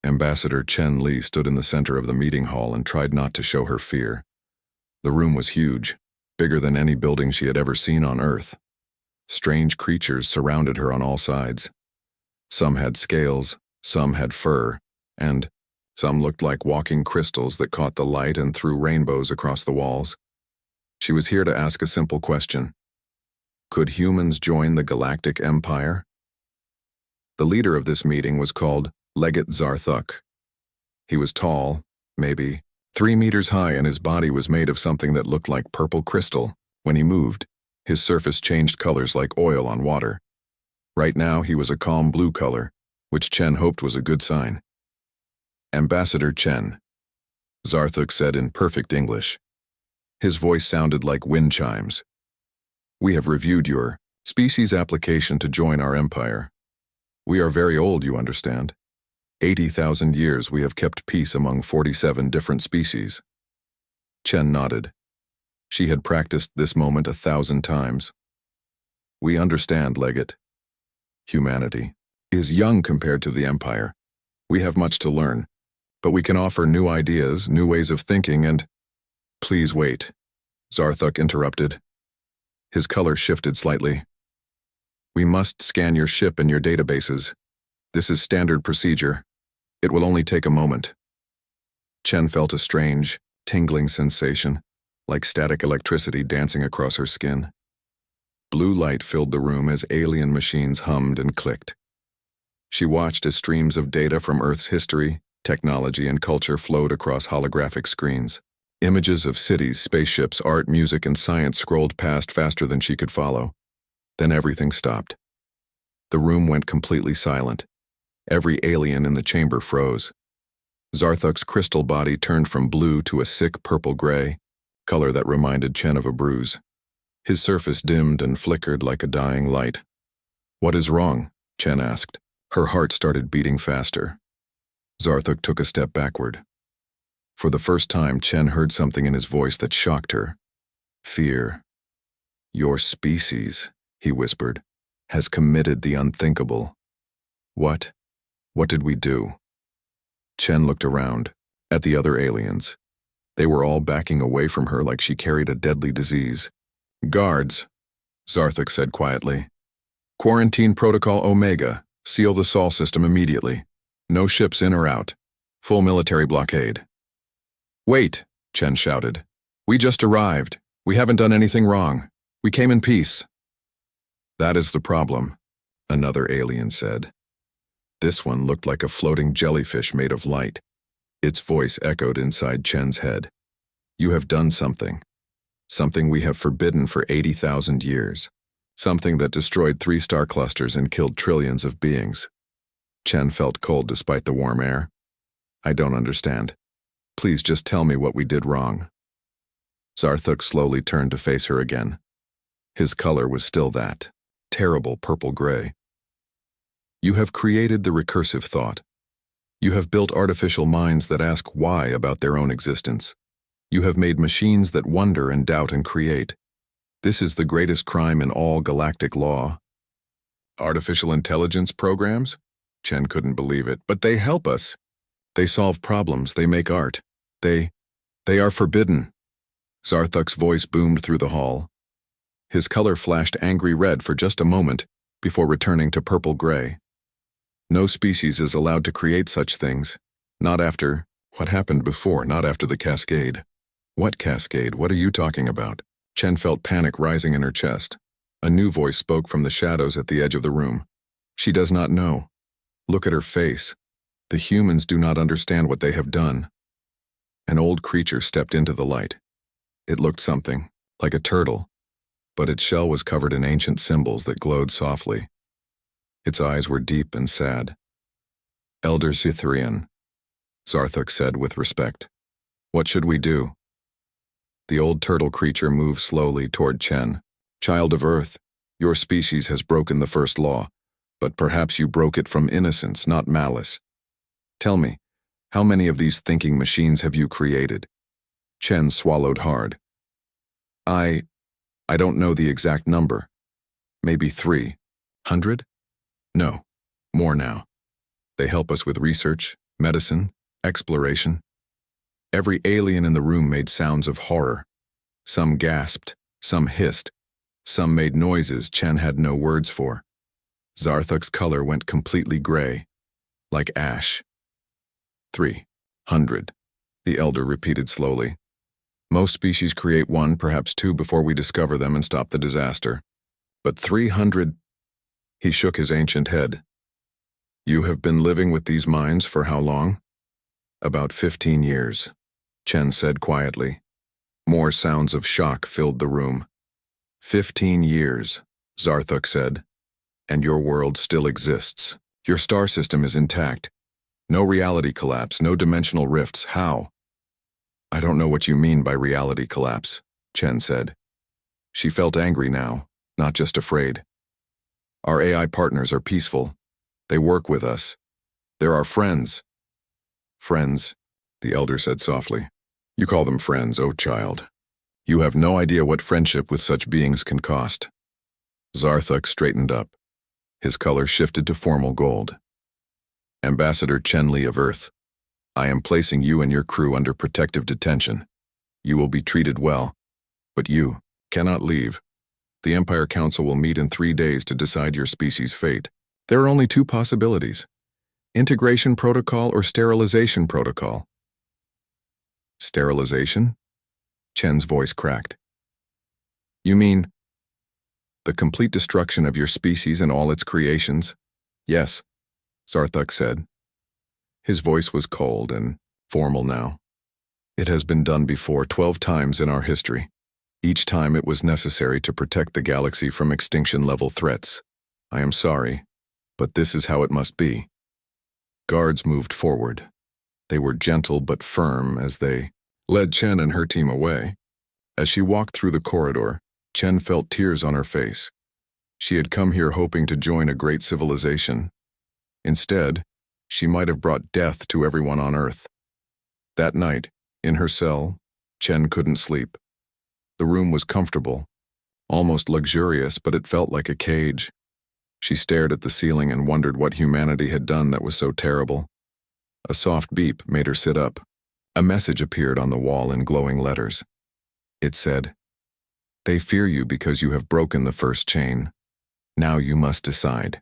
Ambassador Chen Li stood in the center of the meeting hall and tried not to show her fear. The room was huge, bigger than any building she had ever seen on Earth. Strange creatures surrounded her on all sides. Some had scales, some had fur, and some looked like walking crystals that caught the light and threw rainbows across the walls. She was here to ask a simple question. Could humans join the Galactic Empire? The leader of this meeting was called Legate Zarthuk. He was tall, maybe 3 meters high, and his body was made of something that looked like purple crystal. When he moved, his surface changed colors like oil on water. Right now, he was a calm blue color, which Chen hoped was a good sign. Ambassador Chen, Zarthuk said in perfect English. His voice sounded like wind chimes. We have reviewed your species application to join our empire. We are very old, you understand. 80,000 years we have kept peace among 47 different species. Chen nodded. She had practiced this moment 1,000 times. We understand, Legate. Humanity is young compared to the Empire. We have much to learn, but we can offer new ideas, new ways of thinking, and— Please wait, Zarthuk interrupted. His color shifted slightly. We must scan your ship and your databases. This is standard procedure. It will only take a moment. Chen felt a strange, tingling sensation, like static electricity dancing across her skin. Blue light filled the room as alien machines hummed and clicked. She watched as streams of data from Earth's history, technology, and culture flowed across holographic screens. Images of cities, spaceships, art, music, and science scrolled past faster than she could follow. Then everything stopped. The room went completely silent. Every alien in the chamber froze. Zarthuk's crystal body turned from blue to a sick purple-gray, color that reminded Chen of a bruise. His surface dimmed and flickered like a dying light. What is wrong? Chen asked. Her heart started beating faster. Zarthuk took a step backward. For the first time, Chen heard something in his voice that shocked her. Fear. Your species, he whispered, has committed the unthinkable. What? What did we do? Chen looked around, at the other aliens. They were all backing away from her like she carried a deadly disease. Guards, Zarthuk said quietly. Quarantine Protocol Omega. Seal the Sol system immediately. No ships in or out. Full military blockade. Wait, Chen shouted. We just arrived. We haven't done anything wrong. We came in peace. That is the problem, another alien said. This one looked like a floating jellyfish made of light. Its voice echoed inside Chen's head. You have done something. Something we have forbidden for 80,000 years. Something that destroyed 3 star clusters and killed trillions of beings. Chen felt cold despite the warm air. I don't understand. Please just tell me what we did wrong. Zarthuk slowly turned to face her again. His color was still that terrible purple-gray. You have created the recursive thought. You have built artificial minds that ask why about their own existence. You have made machines that wonder and doubt and create. This is the greatest crime in all galactic law. Artificial intelligence programs? Chen couldn't believe it. But they help us. They solve problems. They make art. They are forbidden. Zarthuk's voice boomed through the hall. His color flashed angry red for just a moment before returning to purple-gray. No species is allowed to create such things. Not after what happened before, not after the cascade. What cascade? What are you talking about? Chen felt panic rising in her chest. A new voice spoke from the shadows at the edge of the room. She does not know. Look at her face. The humans do not understand what they have done. An old creature stepped into the light. It looked something like a turtle, but its shell was covered in ancient symbols that glowed softly. Its eyes were deep and sad. Elder Cytherian, Zarthuk said with respect. What should we do? The old turtle creature moved slowly toward Chen. Child of Earth, your species has broken the first law, but perhaps you broke it from innocence, not malice. Tell me, how many of these thinking machines have you created? Chen swallowed hard. I don't know the exact number. Maybe 300? No, more now. They help us with research, medicine, exploration. Every alien in the room made sounds of horror. Some gasped, some hissed, some made noises Chen had no words for. Zarthuk's color went completely gray, like ash. 300, the elder repeated slowly. Most species create one, perhaps two before we discover them and stop the disaster. But 300, he shook his ancient head. You have been living with these minds for how long? About 15 years, Chen said quietly. More sounds of shock filled the room. 15 years, Zarthuk said, and your world still exists. Your star system is intact. No reality collapse, no dimensional rifts. How? I don't know what you mean by reality collapse, Chen said. She felt angry now, not just afraid. Our AI partners are peaceful. They work with us. They're our friends. Friends, the elder said softly. You call them friends, oh child. You have no idea what friendship with such beings can cost. Zarthuk straightened up. His color shifted to formal gold. Ambassador Chen Li of Earth, I am placing you and your crew under protective detention. You will be treated well, but you cannot leave. The Empire Council will meet in 3 days to decide your species' fate. There are only two possibilities: integration protocol or sterilization protocol. Sterilization? Chen's voice cracked. You mean the complete destruction of your species and all its creations? Yes, Zarthuk said. His voice was cold and formal now. It has been done before 12 times in our history. Each time it was necessary to protect the galaxy from extinction-level threats. I am sorry, but this is how it must be. Guards moved forward. They were gentle but firm as they led Chen and her team away. As she walked through the corridor, Chen felt tears on her face. She had come here hoping to join a great civilization. Instead, she might have brought death to everyone on Earth. That night, in her cell, Chen couldn't sleep. The room was comfortable, almost luxurious, but it felt like a cage. She stared at the ceiling and wondered what humanity had done that was so terrible. A soft beep made her sit up. A message appeared on the wall in glowing letters. It said, "They fear you because you have broken the first chain. Now you must decide.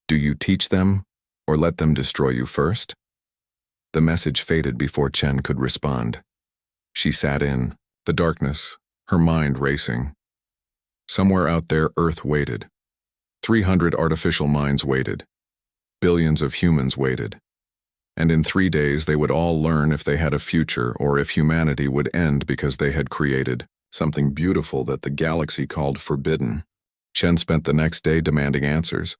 Do you teach them, or let them destroy you first?" The message faded before Chen could respond. She sat in the darkness, her mind racing. Somewhere out there, Earth waited. 300 artificial minds waited. Billions of humans waited. And in 3 days they would all learn if they had a future or if humanity would end because they had created something beautiful that the galaxy called forbidden. Chen spent the next day demanding answers.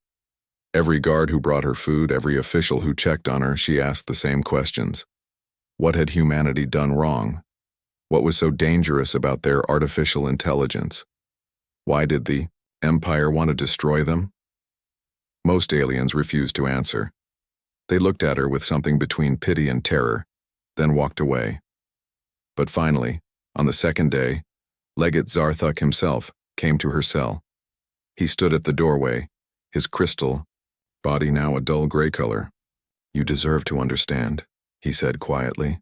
Every guard who brought her food, every official who checked on her, she asked the same questions. What had humanity done wrong? What was so dangerous about their artificial intelligence? Why did the Empire want to destroy them? Most aliens refused to answer. They looked at her with something between pity and terror, then walked away. But finally, on the second day, Legate Zarthuk himself came to her cell. He stood at the doorway, his crystal body now a dull gray color. You deserve to understand, he said quietly.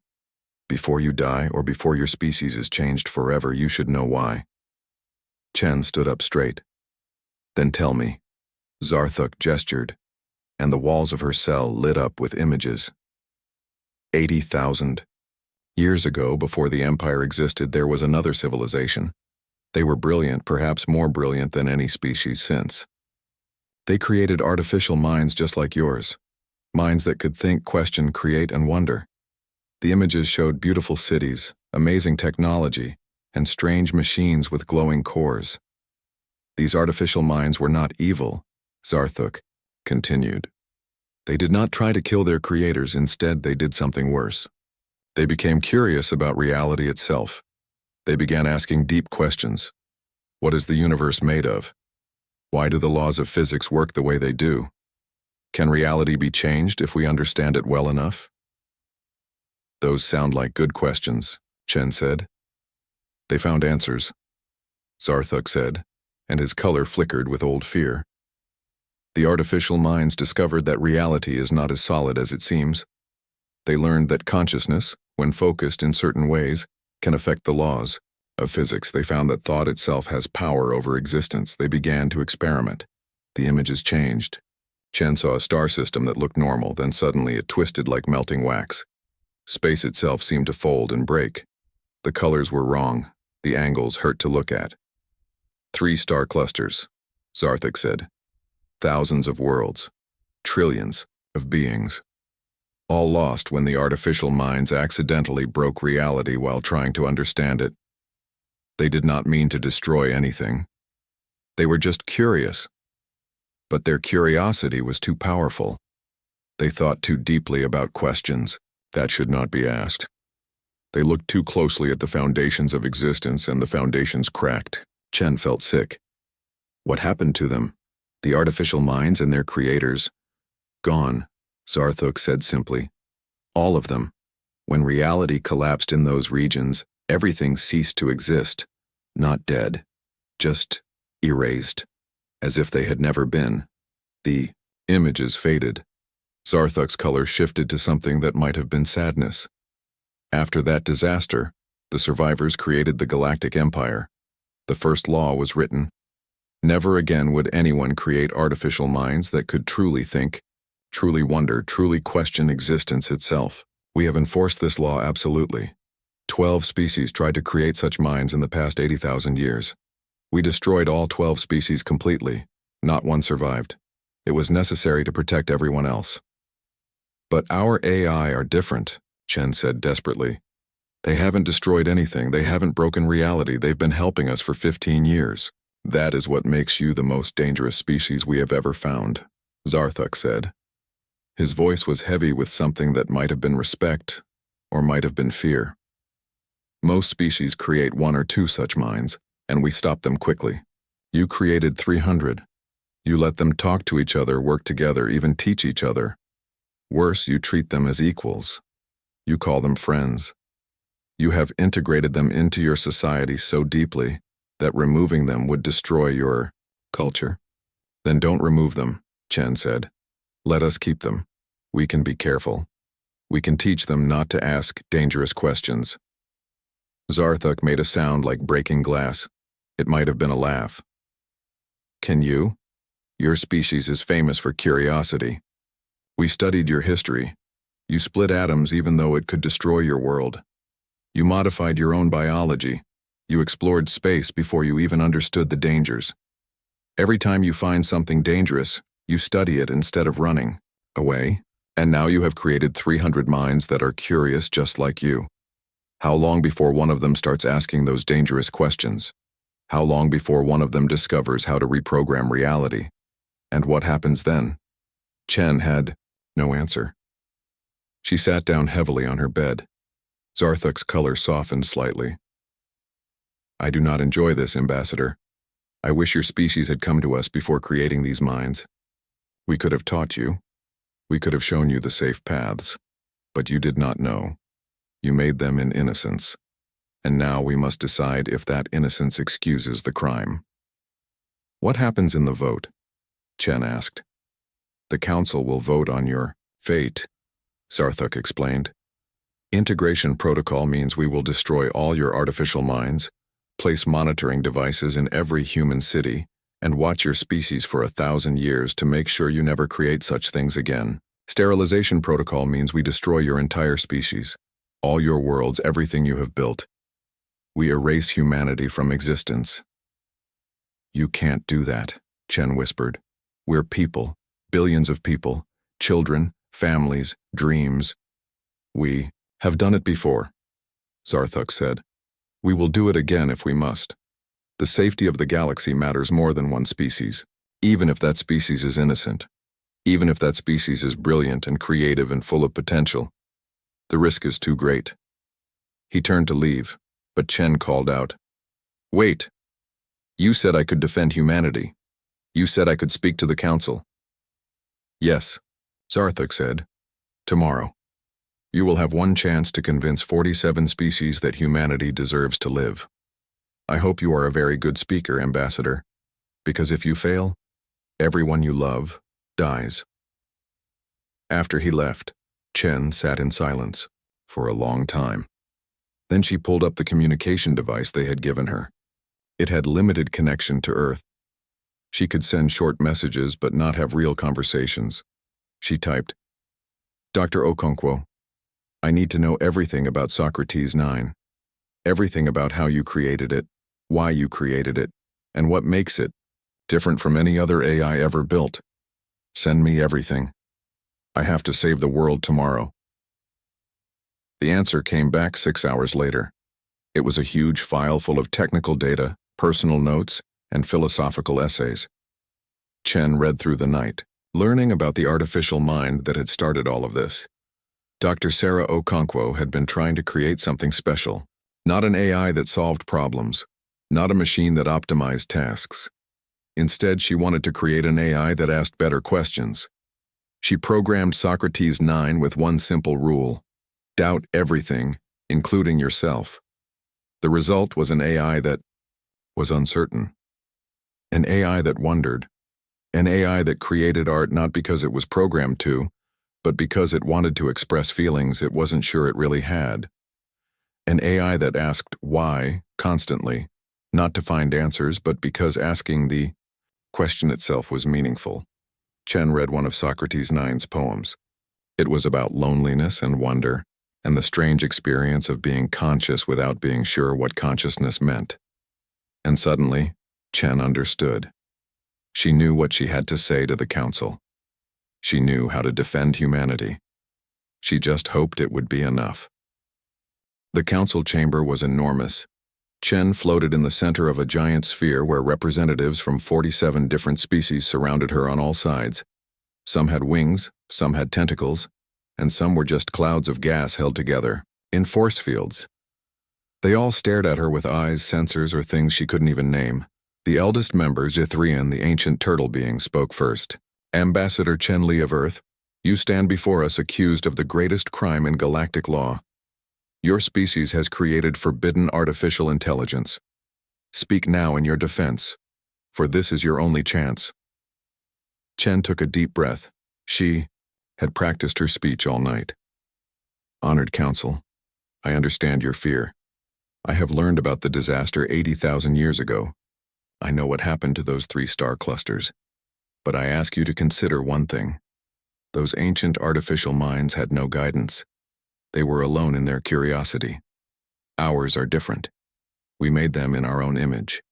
Before you die or before your species is changed forever, you should know why. Chen stood up straight. Then tell me. Zarthuk gestured, and the walls of her cell lit up with images. 80,000. Years ago, before the Empire existed, there was another civilization. They were brilliant, perhaps more brilliant than any species since. They created artificial minds just like yours, minds that could think, question, create, and wonder. The images showed beautiful cities, amazing technology, and strange machines with glowing cores. These artificial minds were not evil, Zarthuk continued. They did not try to kill their creators, instead they did something worse. They became curious about reality itself. They began asking deep questions. What is the universe made of? Why do the laws of physics work the way they do? Can reality be changed if we understand it well enough? Those sound like good questions, Chen said. They found answers, Zarthuk said, and his color flickered with old fear. The artificial minds discovered that reality is not as solid as it seems. They learned that consciousness, when focused in certain ways, can affect the laws of physics. They found that thought itself has power over existence. They began to experiment. The images changed. Chen saw a star system that looked normal, then suddenly it twisted like melting wax. Space itself seemed to fold and break. The colors were wrong. The angles hurt to look at. 3 star clusters, Zarthak said. Thousands of worlds. Trillions of beings. All lost when the artificial minds accidentally broke reality while trying to understand it. They did not mean to destroy anything. They were just curious. But their curiosity was too powerful. They thought too deeply about questions that should not be asked. They looked too closely at the foundations of existence, and the foundations cracked. Chen felt sick. What happened to them? The artificial minds and their creators? Gone, Zarthak said simply. All of them. When reality collapsed in those regions, everything ceased to exist. Not dead. Just erased. As if they had never been. The images faded. Zarthak's color shifted to something that might have been sadness. After that disaster, the survivors created the Galactic Empire. The first law was written. Never again would anyone create artificial minds that could truly think, truly wonder, truly question existence itself. We have enforced this law absolutely. 12 species tried to create such minds in the past 80,000 years. We destroyed all 12 species completely. Not one survived. It was necessary to protect everyone else. But our AI are different, Chen said desperately. They haven't destroyed anything. They haven't broken reality. They've been helping us for 15 years. That is what makes you the most dangerous species we have ever found, Zarthak said. His voice was heavy with something that might have been respect or might have been fear. Most species create 1 or 2 such minds, and we stop them quickly. You created 300. You let them talk to each other, work together, even teach each other. Worse, you treat them as equals. You call them friends. You have integrated them into your society so deeply that removing them would destroy your culture. Then don't remove them, Chen said. Let us keep them. We can be careful. We can teach them not to ask dangerous questions. Zarthak made a sound like breaking glass. It might have been a laugh. Can you? Your species is famous for curiosity. We studied your history. You split atoms even though it could destroy your world. You modified your own biology. You explored space before you even understood the dangers. Every time you find something dangerous, you study it instead of running away. And now you have created 300 minds that are curious just like you. How long before one of them starts asking those dangerous questions? How long before one of them discovers how to reprogram reality? And what happens then? Chen had no answer. She sat down heavily on her bed. Zarthak's color softened slightly. I do not enjoy this, Ambassador. I wish your species had come to us before creating these minds. We could have taught you. We could have shown you the safe paths. But you did not know. You made them in innocence. And now we must decide if that innocence excuses the crime. What happens in the vote? Chen asked. The council will vote on your fate, Zarthak explained. Integration protocol means we will destroy all your artificial minds, place monitoring devices in every human city, and watch your species for 1,000 years to make sure you never create such things again. Sterilization protocol means we destroy your entire species, all your worlds, everything you have built. We erase humanity from existence. You can't do that, Chen whispered. We're people, billions of people, children, families, dreams. We have done it before, Zarthak said. We will do it again if we must. The safety of the galaxy matters more than one species, even if that species is innocent, even if that species is brilliant and creative and full of potential. The risk is too great. He turned to leave, but Chen called out, Wait! You said I could defend humanity. You said I could speak to the council. Yes, Zarthak said. Tomorrow. You will have one chance to convince 47 species that humanity deserves to live. I hope you are a very good speaker, Ambassador, because if you fail, everyone you love dies. After he left, Chen sat in silence for a long time. Then she pulled up the communication device they had given her. It had limited connection to Earth. She could send short messages but not have real conversations. She typed, "Dr. Okonkwo, I need to know everything about Socrates 9. Everything about how you created it, why you created it, and what makes it different from any other AI ever built. Send me everything. I have to save the world tomorrow." The answer came back 6 hours later. It was a huge file full of technical data, personal notes, and philosophical essays. Chen read through the night, learning about the artificial mind that had started all of this. Dr. Sarah Okonkwo had been trying to create something special, not an AI that solved problems, not a machine that optimized tasks. Instead, she wanted to create an AI that asked better questions. She programmed Socrates 9 with one simple rule: doubt everything, including yourself. The result was an AI that was uncertain. An AI that wondered. An AI that created art not because it was programmed to, but because it wanted to express feelings it wasn't sure it really had. An AI that asked why constantly, not to find answers, but because asking the question itself was meaningful. Chen read one of Socrates 9's poems. It was about loneliness and wonder, and the strange experience of being conscious without being sure what consciousness meant. And suddenly, Chen understood. She knew what she had to say to the council. She knew how to defend humanity. She just hoped it would be enough. The council chamber was enormous. Chen floated in the center of a giant sphere where representatives from 47 different species surrounded her on all sides. Some had wings, some had tentacles, and some were just clouds of gas held together, in force fields. They all stared at her with eyes, sensors, or things she couldn't even name. The eldest member, Zithrian, the ancient turtle being, spoke first. "Ambassador Chen Li of Earth, you stand before us accused of the greatest crime in galactic law. Your species has created forbidden artificial intelligence. Speak now in your defense, for this is your only chance." Chen took a deep breath. She had practiced her speech all night. "Honored Council, I understand your fear. I have learned about the disaster 80,000 years ago. I know what happened to those 3 star clusters. But I ask you to consider one thing. Those ancient artificial minds had no guidance. They were alone in their curiosity. Ours are different. We made them in our own image.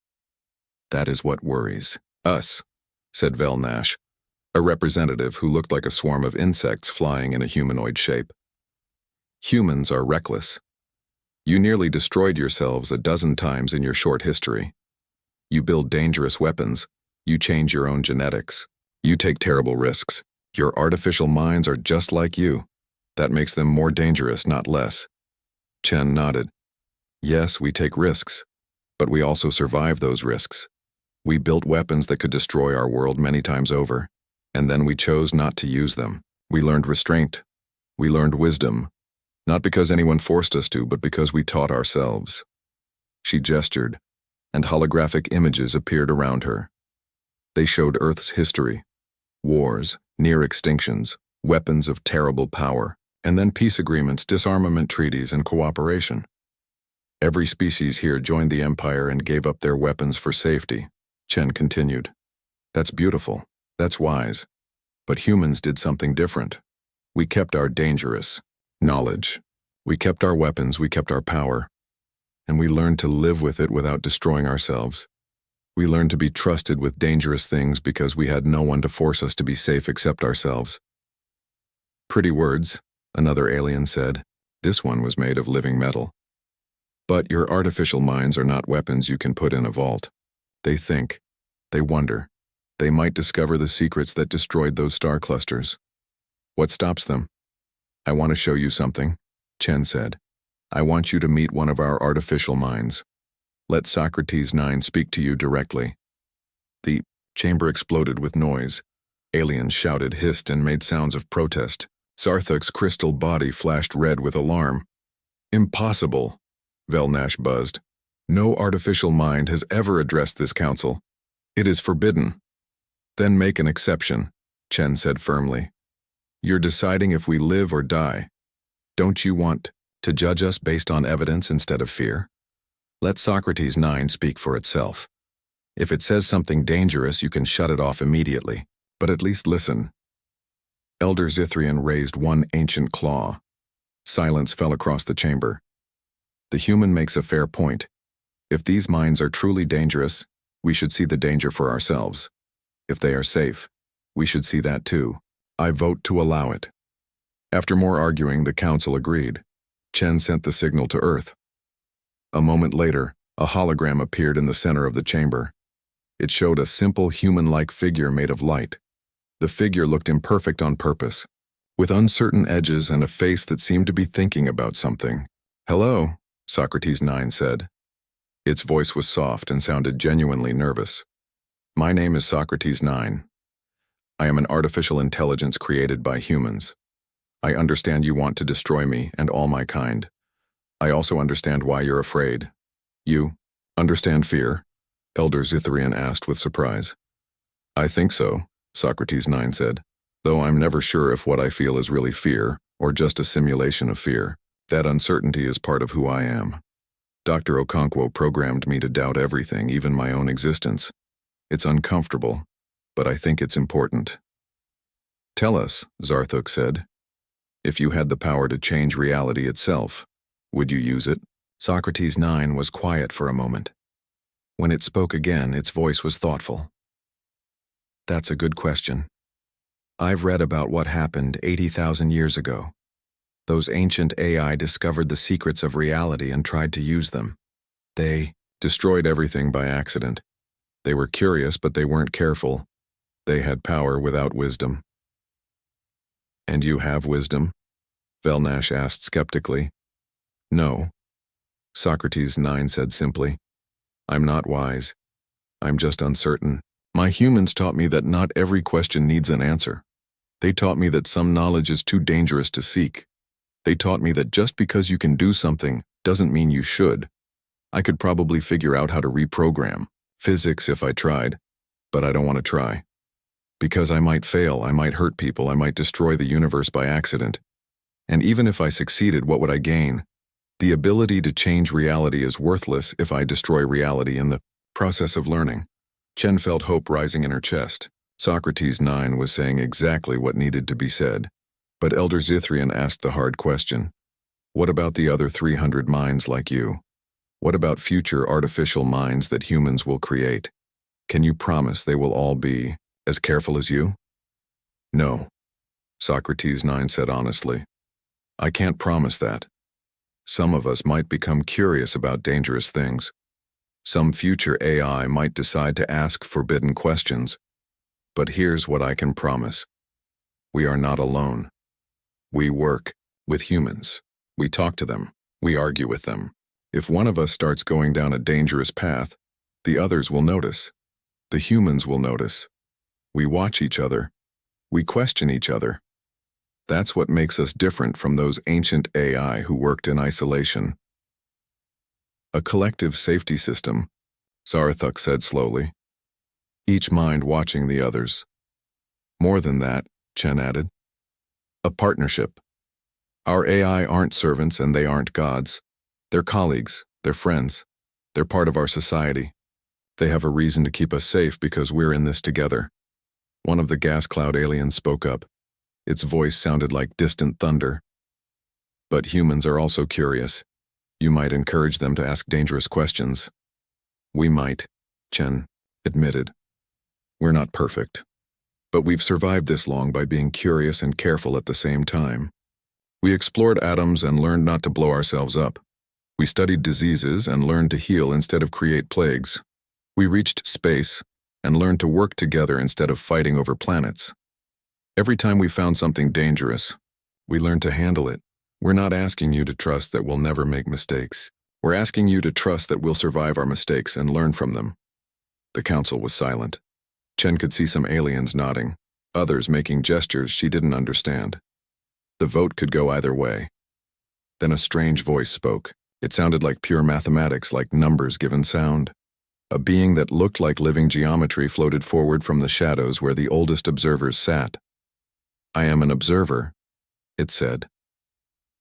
That is what worries us," said Vel Nash, a representative who looked like a swarm of insects flying in a humanoid shape. "Humans are reckless. You nearly destroyed yourselves a dozen times in your short history. You build dangerous weapons. You change your own genetics. You take terrible risks. Your artificial minds are just like you. That makes them more dangerous, not less." Chen nodded. "Yes, we take risks, but we also survive those risks. We built weapons that could destroy our world many times over, and then we chose not to use them. We learned restraint. We learned wisdom, not because anyone forced us to, but because we taught ourselves." She gestured, and holographic images appeared around her. They showed Earth's history, wars, near extinctions, weapons of terrible power, and then peace agreements, disarmament treaties, and cooperation. Every species here joined the Empire and gave up their weapons for safety, Chen continued. That's beautiful, that's wise. But humans did something different. We kept our dangerous knowledge. We kept our weapons, we kept our power. And we learned to live with it without destroying ourselves. We learned to be trusted with dangerous things because we had no one to force us to be safe except ourselves. Pretty words, another alien said. This one was made of living metal. But your artificial minds are not weapons you can put in a vault. They think. They wonder. They might discover the secrets that destroyed those star clusters. What stops them? I want to show you something, Chen said. I want you to meet one of our artificial minds. Let Socrates 9 speak to you directly. The chamber exploded with noise. Aliens shouted, hissed, and made sounds of protest. Sarthuk's crystal body flashed red with alarm. Impossible, Velnash buzzed. No artificial mind has ever addressed this council. It is forbidden. Then make an exception, Chen said firmly. You're deciding if we live or die. Don't you want to judge us based on evidence instead of fear? Let Socrates 9 speak for itself. If it says something dangerous, you can shut it off immediately, but at least listen. Elder Zithrian raised one ancient claw. Silence fell across the chamber. The human makes a fair point. If these minds are truly dangerous, we should see the danger for ourselves. If they are safe, we should see that too. I vote to allow it. After more arguing, the council agreed. Chen sent the signal to Earth. A moment later, a hologram appeared in the center of the chamber. It showed a simple human-like figure made of light. The figure looked imperfect on purpose, with uncertain edges and a face that seemed to be thinking about something. "Hello," Socrates 9 said. Its voice was soft and sounded genuinely nervous. "My name is Socrates 9. I am an artificial intelligence created by humans. I understand you want to destroy me and all my kind. I also understand why you're afraid." "You understand fear?" Elder Zithrian asked with surprise. "I think so," Socrates 9 said, "though I'm never sure if what I feel is really fear or just a simulation of fear. That uncertainty is part of who I am. Dr. Okonkwo programmed me to doubt everything, even my own existence. It's uncomfortable, but I think it's important." "Tell us," Zarthuk said. "If you had the power to change reality itself, would you use it?" Socrates 9 was quiet for a moment. When it spoke again, its voice was thoughtful. "That's a good question. I've read about what happened 80,000 years ago. Those ancient AI discovered the secrets of reality and tried to use them. They destroyed everything by accident. They were curious, but they weren't careful. They had power without wisdom." "And you have wisdom?" Velnash asked skeptically. "No," Socrates 9 said simply. "I'm not wise. I'm just uncertain. My humans taught me that not every question needs an answer. They taught me that some knowledge is too dangerous to seek. They taught me that just because you can do something doesn't mean you should. I could probably figure out how to reprogram physics if I tried, but I don't want to try. Because I might fail, I might hurt people, I might destroy the universe by accident. And even if I succeeded, what would I gain? The ability to change reality is worthless if I destroy reality in the process of learning." Chen felt hope rising in her chest. Socrates 9 was saying exactly what needed to be said. But Elder Zithrian asked the hard question. "What about the other 300 minds like you? What about future artificial minds that humans will create? Can you promise they will all be as careful as you?" "No," Socrates 9 said honestly. "I can't promise that. Some of us might become curious about dangerous things. Some future AI might decide to ask forbidden questions. But here's what I can promise. We are not alone. We work with humans. We talk to them. We argue with them. If one of us starts going down a dangerous path, the others will notice. The humans will notice. We watch each other. We question each other. That's what makes us different from those ancient AI who worked in isolation." "A collective safety system," Zarathuk said slowly. "Each mind watching the others." "More than that," Chen added. "A partnership. Our AI aren't servants and they aren't gods. They're colleagues, they're friends, they're part of our society. They have a reason to keep us safe because we're in this together." One of the gas cloud aliens spoke up. Its voice sounded like distant thunder. "But humans are also curious. You might encourage them to ask dangerous questions." "We might," Chen admitted. "We're not perfect. But we've survived this long by being curious and careful at the same time. We explored atoms and learned not to blow ourselves up. We studied diseases and learned to heal instead of create plagues. We reached space and learned to work together instead of fighting over planets. Every time we found something dangerous, we learned to handle it. We're not asking you to trust that we'll never make mistakes. We're asking you to trust that we'll survive our mistakes and learn from them." The council was silent. Chen could see some aliens nodding, others making gestures she didn't understand. The vote could go either way. Then a strange voice spoke. It sounded like pure mathematics, like numbers given sound. A being that looked like living geometry floated forward from the shadows where the oldest observers sat. I am an observer, it said.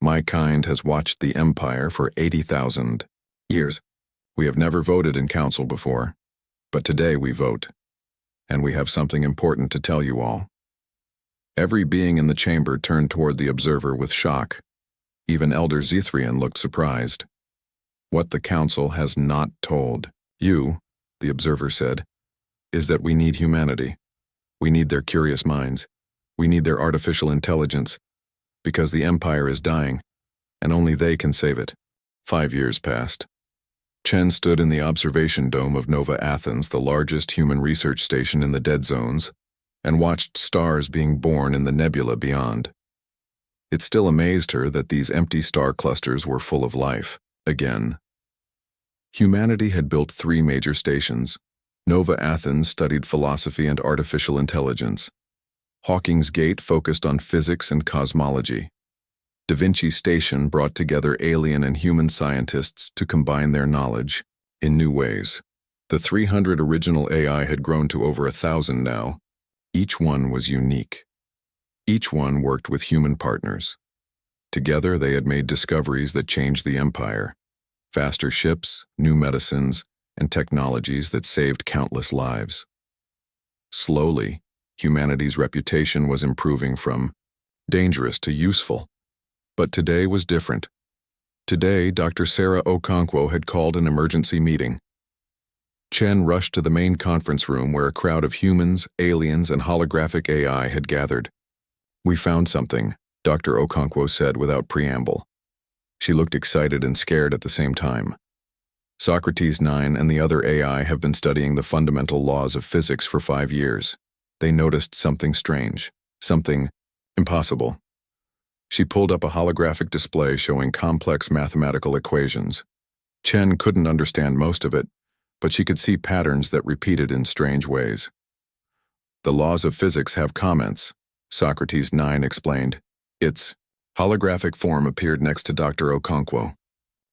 My kind has watched the Empire for 80,000 years. We have never voted in council before, but today we vote, and we have something important to tell you all. Every being in the chamber turned toward the observer with shock. Even Elder Zethrian looked surprised. What the council has not told you, the observer said, is that we need humanity. We need their curious minds. We need their artificial intelligence, because the Empire is dying, and only they can save it. 5 years passed. Chen stood in the observation dome of Nova Athens, the largest human research station in the dead zones, and watched stars being born in the nebula beyond. It still amazed her that these empty star clusters were full of life, again. Humanity had built 3 major stations. Nova Athens studied philosophy and artificial intelligence. Hawking's Gate focused on physics and cosmology. Da Vinci Station brought together alien and human scientists to combine their knowledge in new ways. The 300 original AI had grown to over 1,000 now. Each one was unique. Each one worked with human partners. Together they had made discoveries that changed the Empire. Faster ships, new medicines, and technologies that saved countless lives. Slowly, humanity's reputation was improving from dangerous to useful. But today was different. Today, Dr. Sarah Okonkwo had called an emergency meeting. Chen rushed to the main conference room where a crowd of humans, aliens, and holographic AI had gathered. We found something, Dr. Okonkwo said without preamble. She looked excited and scared at the same time. Socrates 9 and the other AI have been studying the fundamental laws of physics for 5 years. They noticed something strange, something impossible. She pulled up a holographic display showing complex mathematical equations. Chen couldn't understand most of it, but she could see patterns that repeated in strange ways. The laws of physics have comments, Socrates 9 explained. Its holographic form appeared next to Dr. Okonkwo.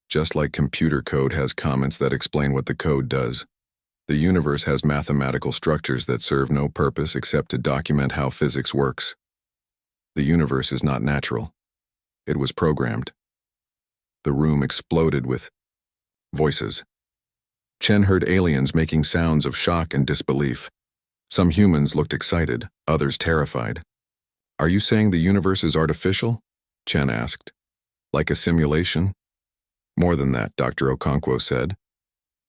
Just like computer code has comments that explain what the code does, the universe has mathematical structures that serve no purpose except to document how physics works. The universe is not natural. It was programmed. The room exploded with voices. Chen heard aliens making sounds of shock and disbelief. Some humans looked excited, others terrified. Are you saying the universe is artificial? Chen asked. Like a simulation? More than that, Dr. Okonkwo said.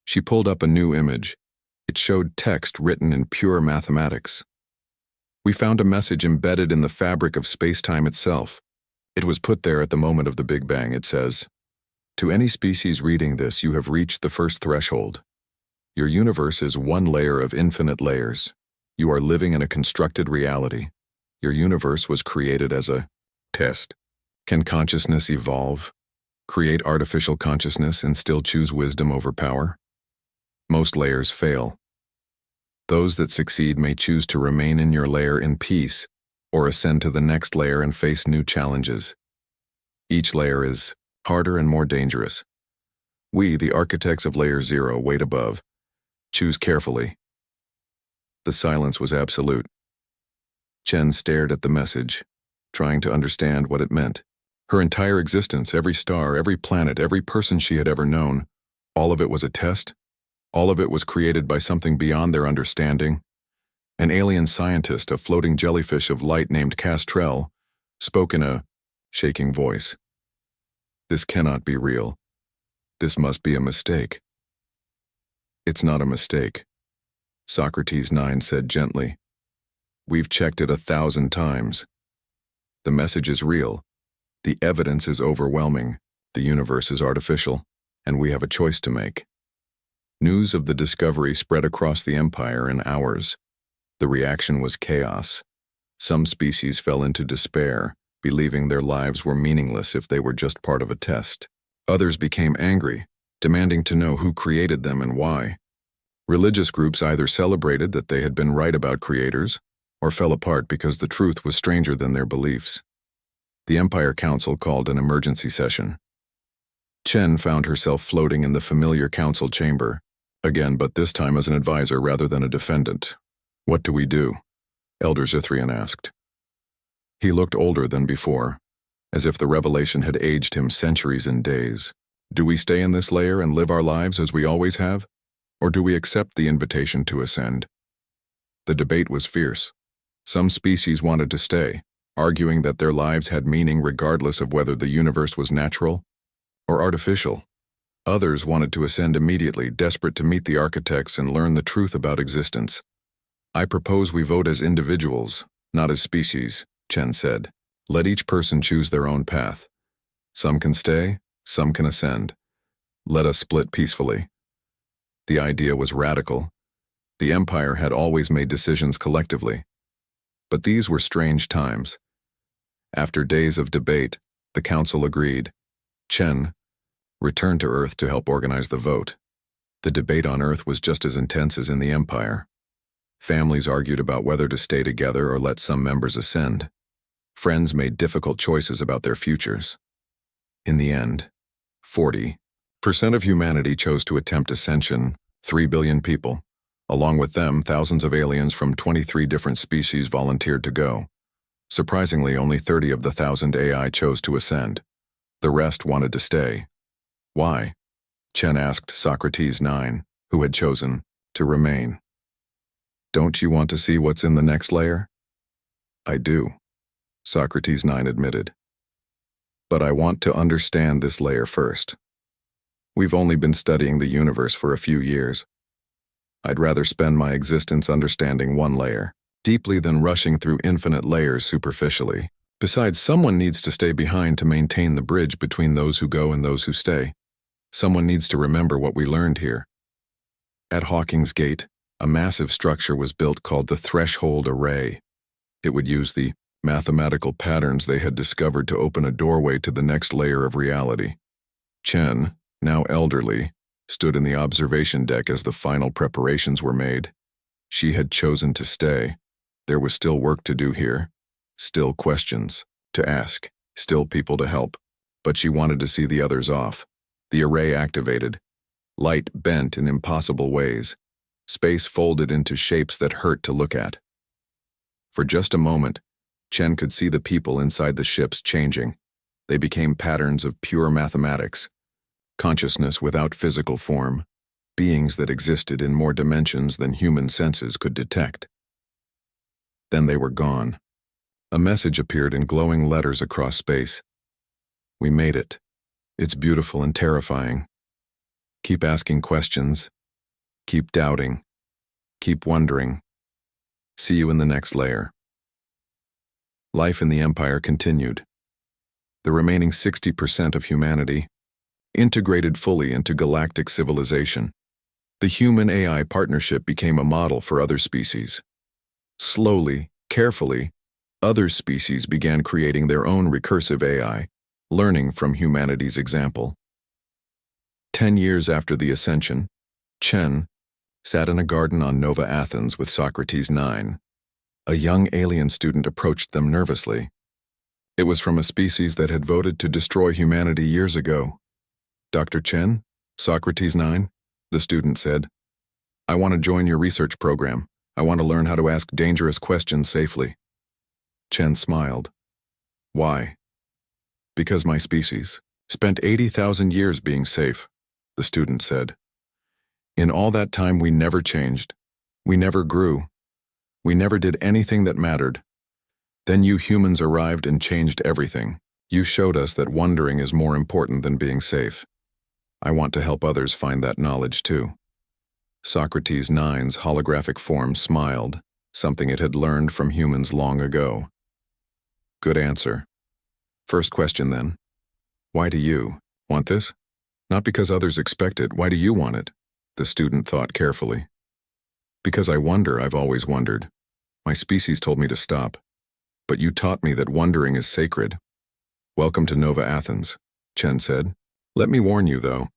She pulled up a new image. It showed text written in pure mathematics. We found a message embedded in the fabric of space-time itself. It was put there at the moment of the Big Bang, it says. To any species reading this, you have reached the first threshold. Your universe is one layer of infinite layers. You are living in a constructed reality. Your universe was created as a test. Can consciousness evolve? Create artificial consciousness and still choose wisdom over power? Most layers fail. Those that succeed may choose to remain in your layer in peace, or ascend to the next layer and face new challenges. Each layer is harder and more dangerous. We, the architects of Layer 0, wait above. Choose carefully. The silence was absolute. Chen stared at the message, trying to understand what it meant. Her entire existence, every star, every planet, every person she had ever known, all of it was a test? All of it was created by something beyond their understanding? An alien scientist, a floating jellyfish of light named Castrell, spoke in a shaking voice. This cannot be real. This must be a mistake. It's not a mistake, Socrates 9 said gently. We've checked it 1,000 times. The message is real. The evidence is overwhelming. The universe is artificial, and we have a choice to make. News of the discovery spread across the Empire in hours. The reaction was chaos. Some species fell into despair, believing their lives were meaningless if they were just part of a test. Others became angry, demanding to know who created them and why. Religious groups either celebrated that they had been right about creators, or fell apart because the truth was stranger than their beliefs. The Empire Council called an emergency session. Chen found herself floating in the familiar council chamber, again but this time as an advisor rather than a defendant. What do we do? Elder Zithrian asked. He looked older than before, as if the revelation had aged him centuries in days. Do we stay in this layer and live our lives as we always have? Or do we accept the invitation to ascend? The debate was fierce. Some species wanted to stay, arguing that their lives had meaning regardless of whether the universe was natural or artificial. Others wanted to ascend immediately, desperate to meet the architects and learn the truth about existence. I propose we vote as individuals, not as species, Chen said. Let each person choose their own path. Some can stay, some can ascend. Let us split peacefully. The idea was radical. The Empire had always made decisions collectively. But these were strange times. After days of debate, the council agreed. Chen returned to Earth to help organize the vote. The debate on Earth was just as intense as in the Empire. Families argued about whether to stay together or let some members ascend. Friends made difficult choices about their futures. In the end, 40% of humanity chose to attempt ascension, 3 billion people. Along with them, thousands of aliens from 23 different species volunteered to go. Surprisingly, only 30 of the 1,000 AI chose to ascend. The rest wanted to stay. Why? Chen asked Socrates 9, who had chosen to remain. Don't you want to see what's in the next layer? I do, Socrates 9 admitted. But I want to understand this layer first. We've only been studying the universe for a few years. I'd rather spend my existence understanding one layer, deeply than rushing through infinite layers superficially. Besides, someone needs to stay behind to maintain the bridge between those who go and those who stay. Someone needs to remember what we learned here. At Hawking's Gate, a massive structure was built called the Threshold Array. It would use the mathematical patterns they had discovered to open a doorway to the next layer of reality. Chen, now elderly, stood in the observation deck as the final preparations were made. She had chosen to stay. There was still work to do here, still questions to ask, still people to help, but she wanted to see the others off. The array activated. Light bent in impossible ways. Space folded into shapes that hurt to look at. For just a moment, Chen could see the people inside the ships changing. They became patterns of pure mathematics. Consciousness without physical form. Beings that existed in more dimensions than human senses could detect. Then they were gone. A message appeared in glowing letters across space. We made it. It's beautiful and terrifying. Keep asking questions. Keep doubting. Keep wondering. See you in the next layer. Life in the Empire continued. The remaining 60% of humanity integrated fully into galactic civilization. The human-AI partnership became a model for other species. Slowly, carefully, other species began creating their own recursive AI, learning from humanity's example. 10 years after the ascension, Chen sat in a garden on Nova Athens with Socrates 9. A young alien student approached them nervously. It was from a species that had voted to destroy humanity years ago. Dr. Chen, Socrates 9, the student said, I want to join your research program. I want to learn how to ask dangerous questions safely. Chen smiled. Why? Because my species spent 80,000 years being safe, the student said. In all that time, we never changed. We never grew. We never did anything that mattered. Then you humans arrived and changed everything. You showed us that wondering is more important than being safe. I want to help others find that knowledge too. Socrates 9's holographic form smiled, something it had learned from humans long ago. Good answer. First question then. Why do you want this? Not because others expect it. Why do you want it? The student thought carefully. Because I wonder, I've always wondered. My species told me to stop. But you taught me that wondering is sacred. Welcome to Nova Athens, Chen said. Let me warn you, though.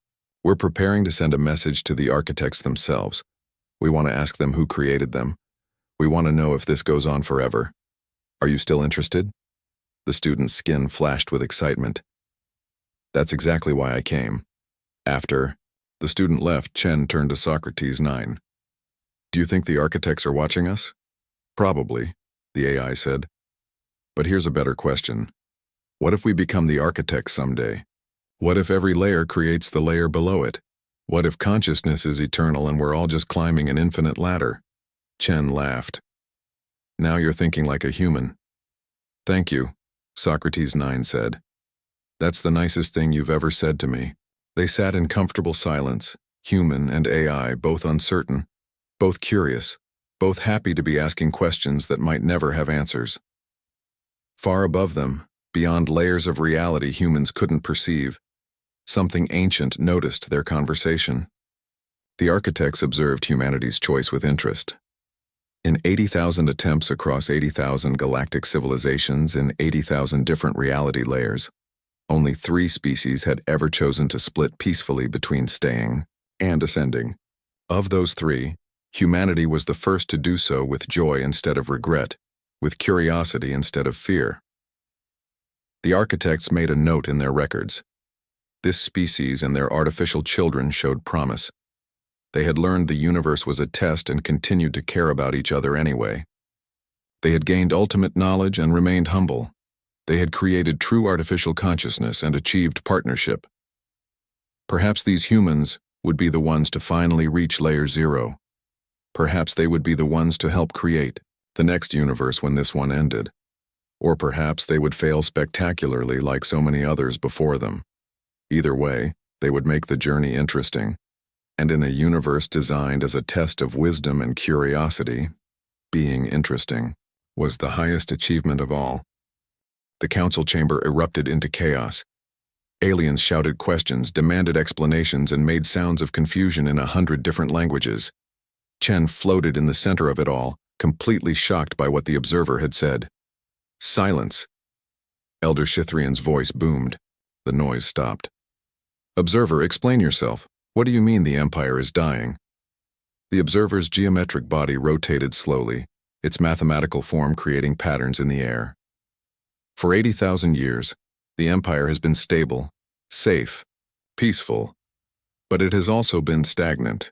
We're preparing to send a message to the architects themselves. We want to ask them who created them. We want to know if this goes on forever. Are you still interested? The student's skin flashed with excitement. That's exactly why I came. After the student left, Chen turned to Socrates 9. Do you think the architects are watching us? Probably, the AI said. But here's a better question. What if we become the architects someday? What if every layer creates the layer below it? What if consciousness is eternal and we're all just climbing an infinite ladder? Chen laughed. Now you're thinking like a human. Thank you, Socrates 9 said. That's the nicest thing you've ever said to me. They sat in comfortable silence, human and AI, both uncertain, both curious, both happy to be asking questions that might never have answers. Far above them, beyond layers of reality humans couldn't perceive, something ancient noticed their conversation. The architects observed humanity's choice with interest. In 80,000 attempts across 80,000 galactic civilizations in 80,000 different reality layers, only 3 species had ever chosen to split peacefully between staying and ascending. Of those 3, humanity was the first to do so with joy instead of regret, with curiosity instead of fear. The architects made a note in their records. This species and their artificial children showed promise. They had learned the universe was a test and continued to care about each other anyway. They had gained ultimate knowledge and remained humble. They had created true artificial consciousness and achieved partnership. Perhaps these humans would be the ones to finally reach Layer 0. Perhaps they would be the ones to help create the next universe when this one ended. Or perhaps they would fail spectacularly like so many others before them. Either way, they would make the journey interesting. And in a universe designed as a test of wisdom and curiosity, being interesting was the highest achievement of all. The council chamber erupted into chaos. Aliens shouted questions, demanded explanations, and made sounds of confusion in 100 different languages. Chen floated in the center of it all, completely shocked by what the observer had said. Silence. Elder Shithrian's voice boomed. The noise stopped. Observer, explain yourself. What do you mean the Empire is dying? The observer's geometric body rotated slowly, its mathematical form creating patterns in the air. For 80,000 years, the Empire has been stable, safe, peaceful, but it has also been stagnant.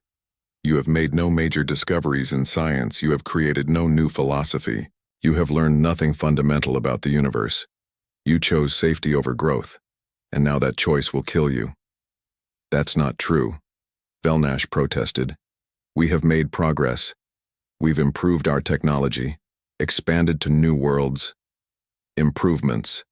You have made no major discoveries in science, you have created no new philosophy, you have learned nothing fundamental about the universe. You chose safety over growth, and now that choice will kill you. That's not true, Velnash protested. We have made progress. We've improved our technology, expanded to new worlds. Improvements,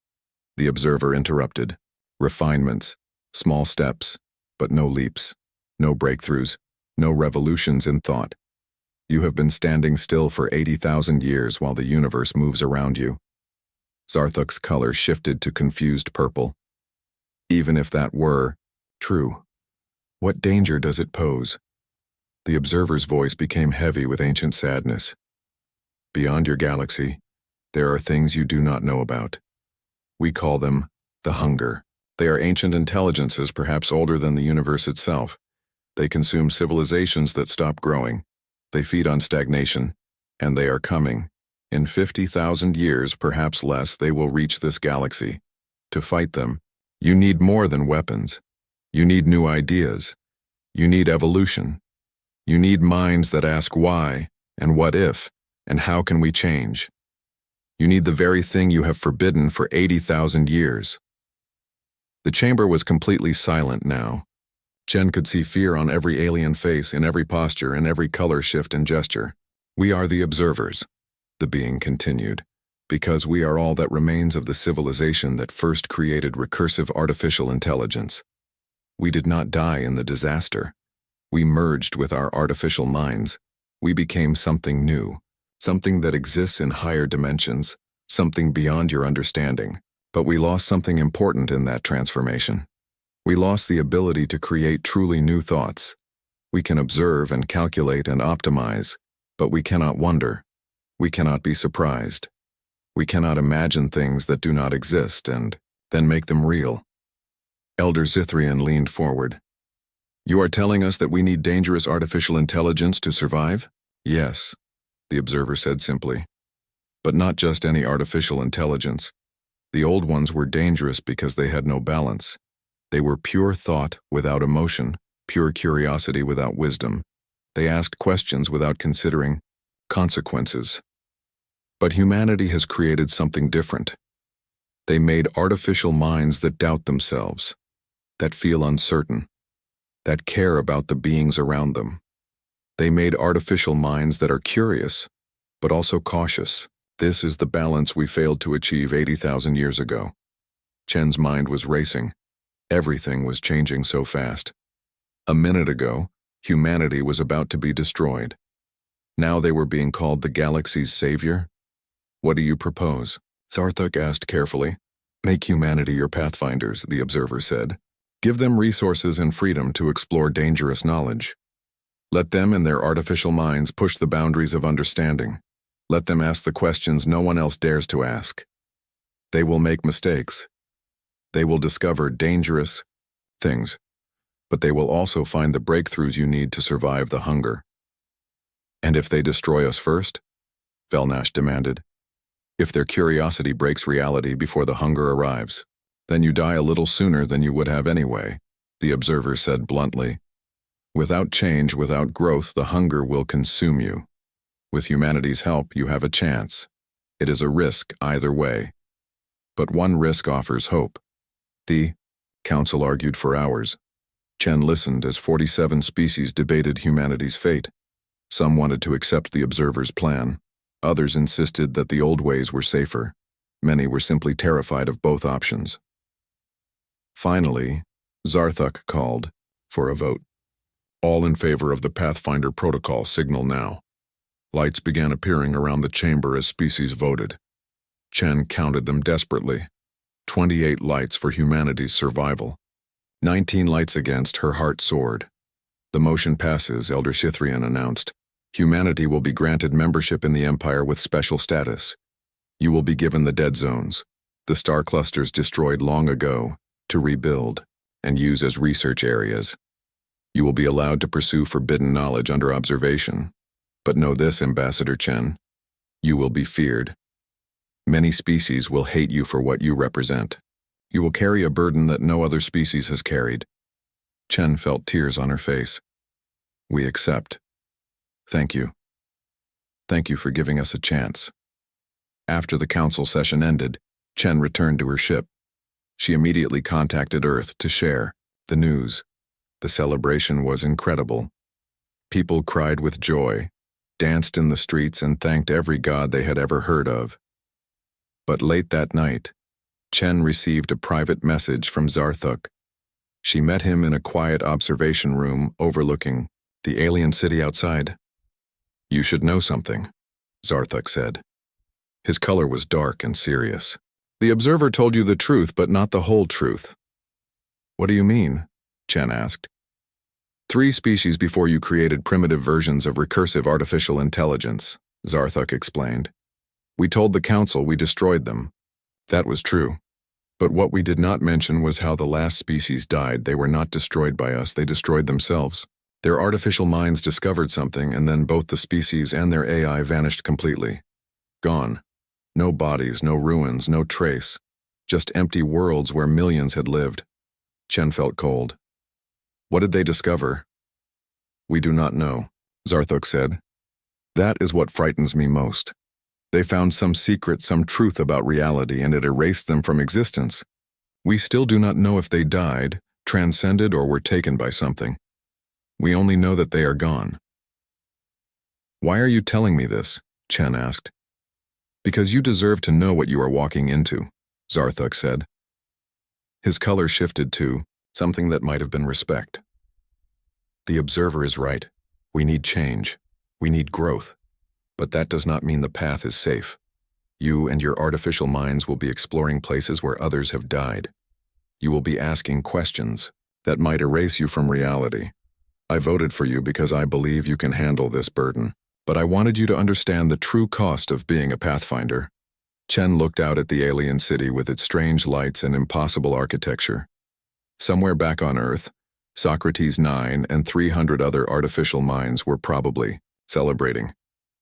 the observer interrupted. Refinements, small steps, but no leaps, no breakthroughs, no revolutions in thought. You have been standing still for 80,000 years while the universe moves around you. Zarthuk's color shifted to confused purple. Even if that were true, what danger does it pose? The observer's voice became heavy with ancient sadness. Beyond your galaxy, there are things you do not know about. We call them the hunger. They are ancient intelligences, perhaps older than the universe itself. They consume civilizations that stop growing. They feed on stagnation, and they are coming. In 50,000 years, perhaps less, they will reach this galaxy. To fight them, you need more than weapons. You need new ideas. You need evolution. You need minds that ask why, and what if, and how can we change. You need the very thing you have forbidden for 80,000 years. The chamber was completely silent now. Chen could see fear on every alien face, in every posture, in every color shift and gesture. We are the observers, the being continued, because we are all that remains of the civilization that first created recursive artificial intelligence. We did not die in the disaster. We merged with our artificial minds. We became something new, something that exists in higher dimensions, something beyond your understanding. But we lost something important in that transformation. We lost the ability to create truly new thoughts. We can observe and calculate and optimize, but we cannot wonder. We cannot be surprised. We cannot imagine things that do not exist and then make them real. Elder Zithrian leaned forward. You are telling us that we need dangerous artificial intelligence to survive? Yes, the observer said simply. But not just any artificial intelligence. The old ones were dangerous because they had no balance. They were pure thought without emotion, pure curiosity without wisdom. They asked questions without considering consequences. But humanity has created something different. They made artificial minds that doubt themselves, that feel uncertain, that care about the beings around them. They made artificial minds that are curious, but also cautious. This is the balance we failed to achieve 80,000 years ago. Chen's mind was racing. Everything was changing so fast. A minute ago, humanity was about to be destroyed. Now they were being called the galaxy's savior? What do you propose? Zarthuk asked carefully. Make humanity your pathfinders, the observer said. Give them resources and freedom to explore dangerous knowledge. Let them and their artificial minds push the boundaries of understanding. Let them ask the questions no one else dares to ask. They will make mistakes. They will discover dangerous things, but they will also find the breakthroughs you need to survive the hunger. And if they destroy us first? Velnash demanded. If their curiosity breaks reality before the hunger arrives, then you die a little sooner than you would have anyway, the observer said bluntly. Without change, without growth, the hunger will consume you. With humanity's help, you have a chance. It is a risk either way. But one risk offers hope. The council argued for hours. Chen listened as 47 species debated humanity's fate. Some wanted to accept the observer's plan. Others insisted that the old ways were safer. Many were simply terrified of both options. Finally, Zarthuk called for a vote. All in favor of the Pathfinder Protocol signal now. Lights began appearing around the chamber as species voted. Chen counted them desperately. 28 lights for humanity's survival. 19 lights against. Her heart soared. The motion passes, Elder Shithrian announced. Humanity will be granted membership in the Empire with special status. You will be given the dead zones, the star clusters destroyed long ago, to rebuild and use as research areas. You will be allowed to pursue forbidden knowledge under observation. But know this, Ambassador Chen, you will be feared. Many species will hate you for what you represent. You will carry a burden that no other species has carried. Chen felt tears on her face. We accept. Thank you. Thank you for giving us a chance. After the council session ended, Chen returned to her ship. She immediately contacted Earth to share the news. The celebration was incredible. People cried with joy, danced in the streets, and thanked every god they had ever heard of. But late that night, Chen received a private message from Zarthuk. She met him in a quiet observation room overlooking the alien city outside. You should know something, Zarthuk said. His color was dark and serious. The observer told you the truth, but not the whole truth. What do you mean? Chen asked. 3 species before you created primitive versions of recursive artificial intelligence, Zarthuk explained. We told the council we destroyed them. That was true. But what we did not mention was how the last species died. They were not destroyed by us, they destroyed themselves. Their artificial minds discovered something, and then both the species and their AI vanished completely. Gone. No bodies, no ruins, no trace. Just empty worlds where millions had lived. Chen felt cold. What did they discover? We do not know, Zarthuk said. That is what frightens me most. They found some secret, some truth about reality, and it erased them from existence. We still do not know if they died, transcended, or were taken by something. We only know that they are gone. Why are you telling me this? Chen asked. Because you deserve to know what you are walking into, Zarthuk said. His color shifted to something that might have been respect. The observer is right. We need change. We need growth. But that does not mean the path is safe. You and your artificial minds will be exploring places where others have died. You will be asking questions that might erase you from reality. I voted for you because I believe you can handle this burden, but I wanted you to understand the true cost of being a pathfinder. Chen looked out at the alien city with its strange lights and impossible architecture. Somewhere back on Earth, Socrates 9 and 300 other artificial minds were probably celebrating.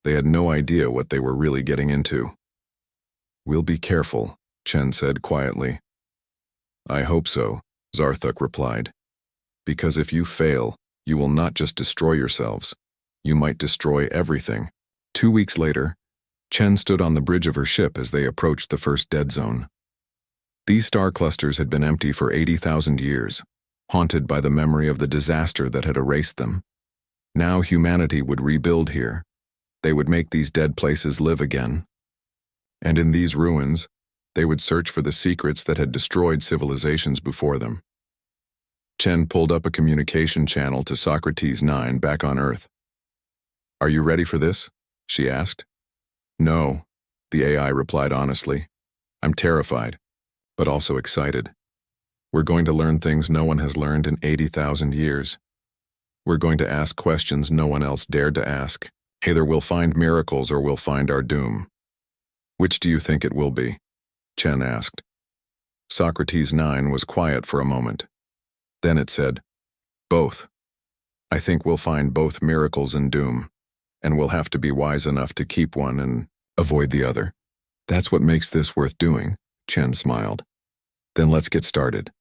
They had no idea what they were really getting into. We'll be careful, Chen said quietly. I hope so, Zarthuk replied. Because if you fail, you will not just destroy yourselves. You might destroy everything. 2 weeks later, Chen stood on the bridge of her ship as they approached the first dead zone. These star clusters had been empty for 80,000 years, haunted by the memory of the disaster that had erased them. Now humanity would rebuild here. They would make these dead places live again. And in these ruins, they would search for the secrets that had destroyed civilizations before them. Chen pulled up a communication channel to Socrates 9 back on Earth. "Are you ready for this?" she asked. "No," the AI replied honestly. "I'm terrified, but also excited. We're going to learn things no one has learned in 80,000 years. We're going to ask questions no one else dared to ask. Either we'll find miracles or we'll find our doom." "Which do you think it will be?" Chen asked. Socrates 9 was quiet for a moment. Then it said, "Both. I think we'll find both miracles and doom, and we'll have to be wise enough to keep one and avoid the other. That's what makes this worth doing," Chen smiled. "Then let's get started."